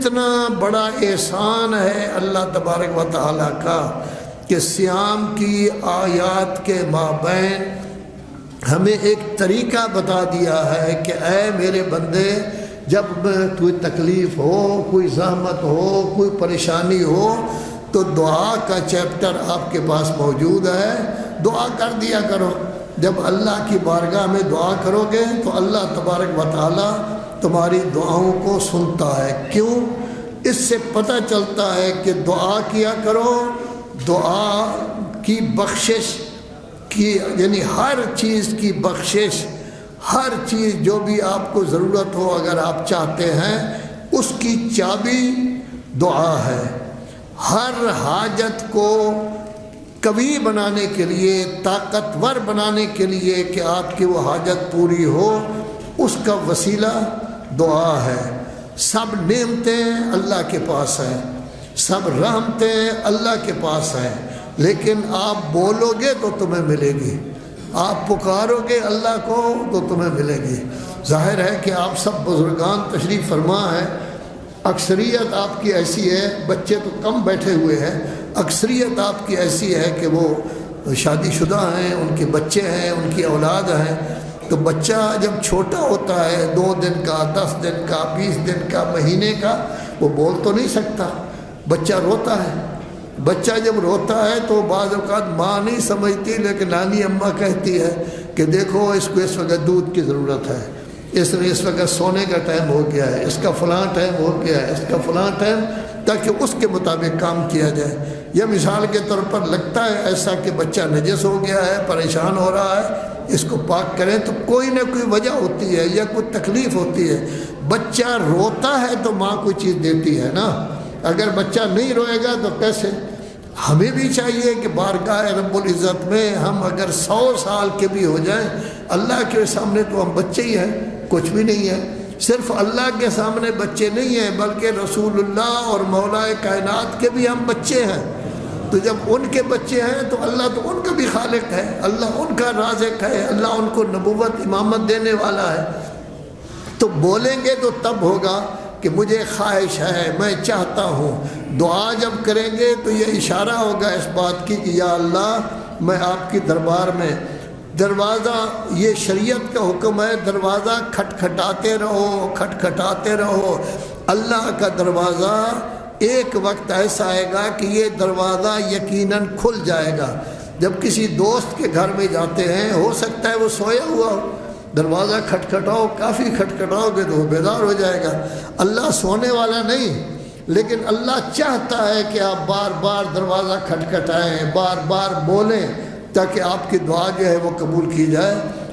کتنا بڑا احسان ہے اللہ تبارک و تعالیٰ کا کہ صیام کی آیات کے مابین ہمیں ایک طریقہ بتا دیا ہے کہ اے میرے بندے، جب کوئی تکلیف ہو، کوئی زحمت ہو، کوئی پریشانی ہو تو دعا کا چیپٹر آپ کے پاس موجود ہے، دعا کر دیا کرو۔ جب اللہ کی بارگاہ میں دعا کرو گے تو اللہ تبارک و تعالیٰ تمہاری دعاؤں کو سنتا ہے۔ کیوں؟ اس سے پتہ چلتا ہے کہ دعا کیا کرو، دعا کی بخشش کی، یعنی ہر چیز کی بخشش، ہر چیز جو بھی آپ کو ضرورت ہو اگر آپ چاہتے ہیں، اس کی چابی دعا ہے۔ ہر حاجت کو قوی بنانے کے لیے، طاقتور بنانے کے لیے کہ آپ کی وہ حاجت پوری ہو، اس کا وسیلہ دعا ہے۔ سب نعمتیں اللہ کے پاس ہیں، سب رحمتیں اللہ کے پاس ہیں، لیکن آپ بولو گے تو تمہیں ملے گی، آپ پکارو گے اللہ کو تو تمہیں ملے گی۔ ظاہر ہے کہ آپ سب بزرگان تشریف فرما ہیں، اکثریت آپ کی ایسی ہے، بچے تو کم بیٹھے ہوئے ہیں، اکثریت آپ کی ایسی ہے کہ وہ شادی شدہ ہیں، ان کے بچے ہیں، ان کی اولاد ہیں۔ تو بچہ جب چھوٹا ہوتا ہے، 2 دن کا، 10 دن کا، 20 دن کا، مہینے کا، وہ بول تو نہیں سکتا، بچہ روتا ہے۔ بچہ جب روتا ہے تو بعض اوقات ماں نہیں سمجھتی، لیکن نانی اماں کہتی ہے کہ دیکھو اس کو اس وقت دودھ کی ضرورت ہے، اس وقت سونے کا ٹائم ہو گیا ہے، اس کا فلاں ٹائم ہو گیا ہے، اس کا فلاں ٹائم، تاکہ اس کے مطابق کام کیا جائے۔ یا مثال کے طور پر لگتا ہے ایسا کہ بچہ نجس ہو گیا ہے، پریشان ہو رہا ہے، اس کو پاک کریں، تو کوئی نہ کوئی وجہ ہوتی ہے یا کوئی تکلیف ہوتی ہے۔ بچہ روتا ہے تو ماں کوئی چیز دیتی ہے نا، اگر بچہ نہیں روئے گا تو کیسے؟ ہمیں بھی چاہیے کہ بارگاہ رب العزت میں ہم اگر 100 سال کے بھی ہو جائیں، اللہ کے سامنے تو ہم بچے ہی ہیں، کچھ بھی نہیں ہے۔ صرف اللہ کے سامنے بچے نہیں ہیں، بلکہ رسول اللہ اور مولا کائنات کے بھی ہم بچے ہیں۔ تو جب ان کے بچے ہیں تو اللہ تو ان کا بھی خالق ہے، اللہ ان کا رازق ہے، اللہ ان کو نبوت امامت دینے والا ہے۔ تو بولیں گے تو تب ہوگا کہ مجھے خواہش ہے، میں چاہتا ہوں۔ دعا جب کریں گے تو یہ اشارہ ہوگا اس بات کی کہ یا اللہ، میں آپ کی دربار میں، دروازہ یہ شریعت کا حکم ہے، دروازہ کھٹکھٹاتے رہو، کھٹکھٹاتے رہو۔ اللہ کا دروازہ ایک وقت ایسا آئے گا کہ یہ دروازہ یقیناً کھل جائے گا۔ جب کسی دوست کے گھر میں جاتے ہیں، ہو سکتا ہے وہ سویا ہوا ہو، دروازہ کھٹکھٹاؤ، کافی کھٹکھٹاؤ گے تو وہ بیدار ہو جائے گا۔ اللہ سونے والا نہیں، لیکن اللہ چاہتا ہے کہ آپ بار بار دروازہ کھٹکھٹائیں، بار بار بولیں، تاکہ آپ کی دعا جو ہے وہ قبول کی جائے۔